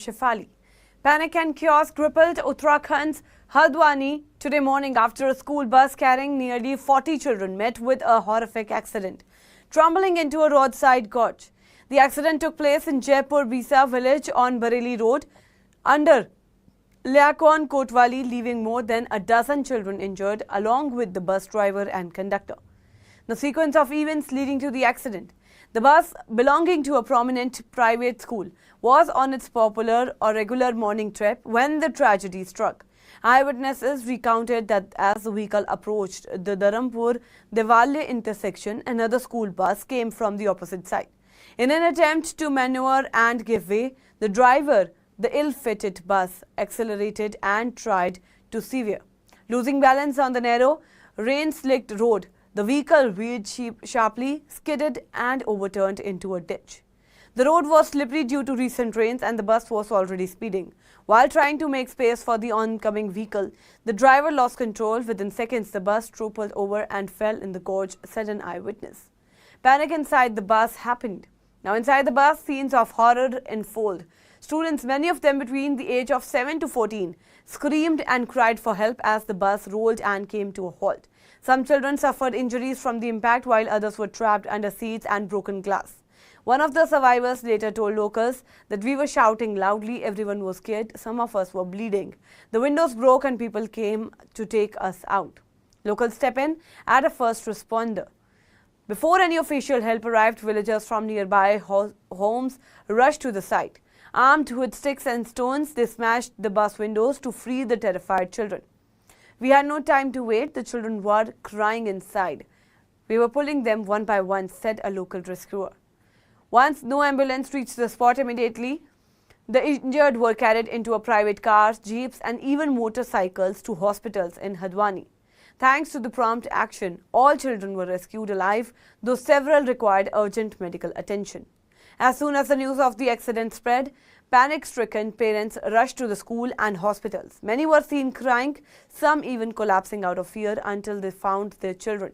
Shefali. Panic and chaos crippled Uttarakhand's Haldwani today morning after a school bus carrying nearly 40 children met with a horrific accident, tumbling into a roadside gorge. The accident took place in Jaipur Bisa village on Bareilly Road under Liakon Kotwali, leaving more than a dozen children injured along with the bus driver and conductor. The sequence of events leading to the accident. The bus, belonging to a prominent private school, was on its popular or regular morning trip when the tragedy struck. Eyewitnesses recounted that as the vehicle approached the Dharampur-Devalle intersection, another school bus came from the opposite side. In an attempt to maneuver and give way, the driver, the ill-fitted bus, accelerated and tried to sever. Losing balance on the narrow, rain-slicked road, the vehicle veered sharply, skidded and overturned into a ditch. The road was slippery due to recent rains and the bus was already speeding. While trying to make space for the oncoming vehicle, the driver lost control. Within seconds, the bus toppled over and fell in the gorge, said an eyewitness. Panic inside the bus happened. Now inside the bus, scenes of horror unfold. Students, many of them between the age of 7 to 14, screamed and cried for help as the bus rolled and came to a halt. Some children suffered injuries from the impact while others were trapped under seats and broken glass. One of the survivors later told locals that we were shouting loudly, everyone was scared, some of us were bleeding. The windows broke and people came to take us out. Locals step in at a first responder. Before any official help arrived, villagers from nearby homes rushed to the site. Armed with sticks and stones, they smashed the bus windows to free the terrified children. We had no time to wait. The children were crying inside. We were pulling them one by one, said a local rescuer. Once no ambulance reached the spot immediately, the injured were carried into a private cars, jeeps and even motorcycles to hospitals in Haldwani. Thanks to the prompt action, all children were rescued alive, though several required urgent medical attention. As soon as the news of the accident spread, panic-stricken parents rushed to the school and hospitals. Many were seen crying, some even collapsing out of fear until they found their children.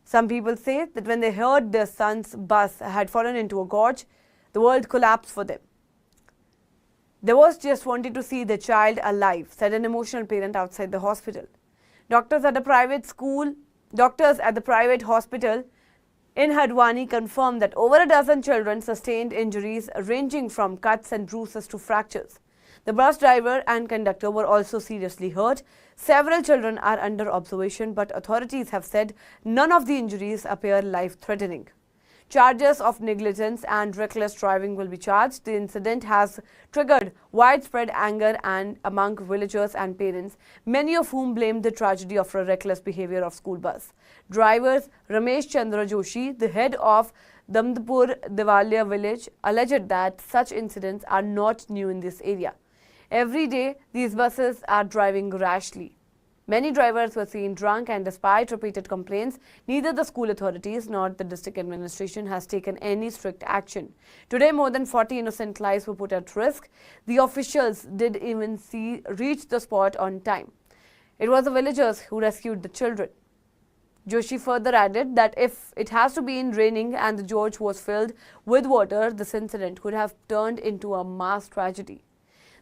Some people say that when they heard their son's bus had fallen into a gorge, the world collapsed for them. They was just wanted to see their child alive, said an emotional parent outside the hospital. Doctors at the private hospital in Haldwani confirmed that over a dozen children sustained injuries ranging from cuts and bruises to fractures. The bus driver and conductor were also seriously hurt. Several children are under observation, but authorities have said none of the injuries appear life-threatening. Charges of negligence and reckless driving will be charged. The incident has triggered widespread anger among villagers and parents, many of whom blamed the tragedy of a reckless behavior of school bus drivers. Ramesh Chandra Joshi, the head of Dharampur-Devalle village, alleged that such incidents are not new in this area. Every day, these buses are driving rashly. Many drivers were seen drunk, and despite repeated complaints, neither the school authorities nor the district administration has taken any strict action. Today, more than 40 innocent lives were put at risk. The officials did even reach the spot on time. It was the villagers who rescued the children. Joshi further added that if it has to be in raining and the gorge was filled with water, this incident could have turned into a mass tragedy.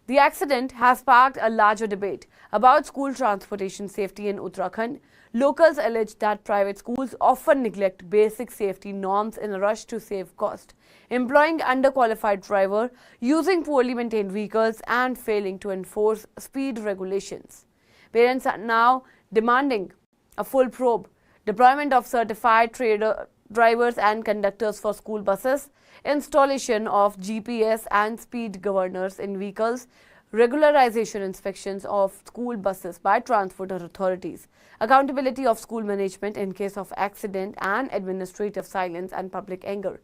The accident has sparked a larger debate about school transportation safety in Uttarakhand. Locals allege that private schools often neglect basic safety norms in a rush to save cost, employing underqualified drivers, using poorly maintained vehicles and failing to enforce speed regulations. Parents are now demanding a full probe, deployment of certified drivers and conductors for school buses, installation of GPS and speed governors in vehicles, regularization inspections of school buses by transport authorities, accountability of school management in case of accident, and administrative silence and public anger.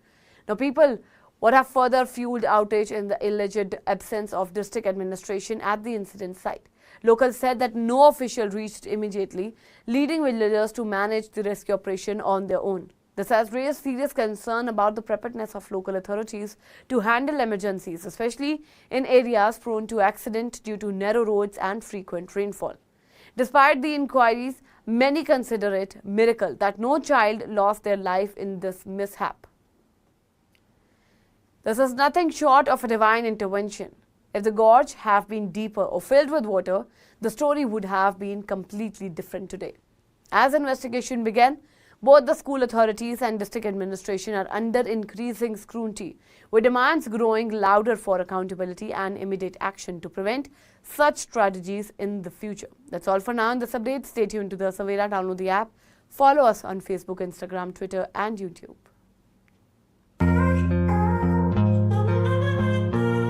Now, people would have further fueled outrage in the alleged absence of district administration at the incident site. Locals said that no official reached immediately, leading villagers to manage the rescue operation on their own. This has raised serious concern about the preparedness of local authorities to handle emergencies, especially in areas prone to accident due to narrow roads and frequent rainfall. Despite the inquiries, many consider it a miracle that no child lost their life in this mishap. This is nothing short of a divine intervention. If the gorge have been deeper or filled with water, the story would have been completely different today. As investigation began, both the school authorities and district administration are under increasing scrutiny, with demands growing louder for accountability and immediate action to prevent such tragedies in the future. That's all for now in this update. Stay tuned to the Savera. Download the app. Follow us on Facebook, Instagram, Twitter and YouTube.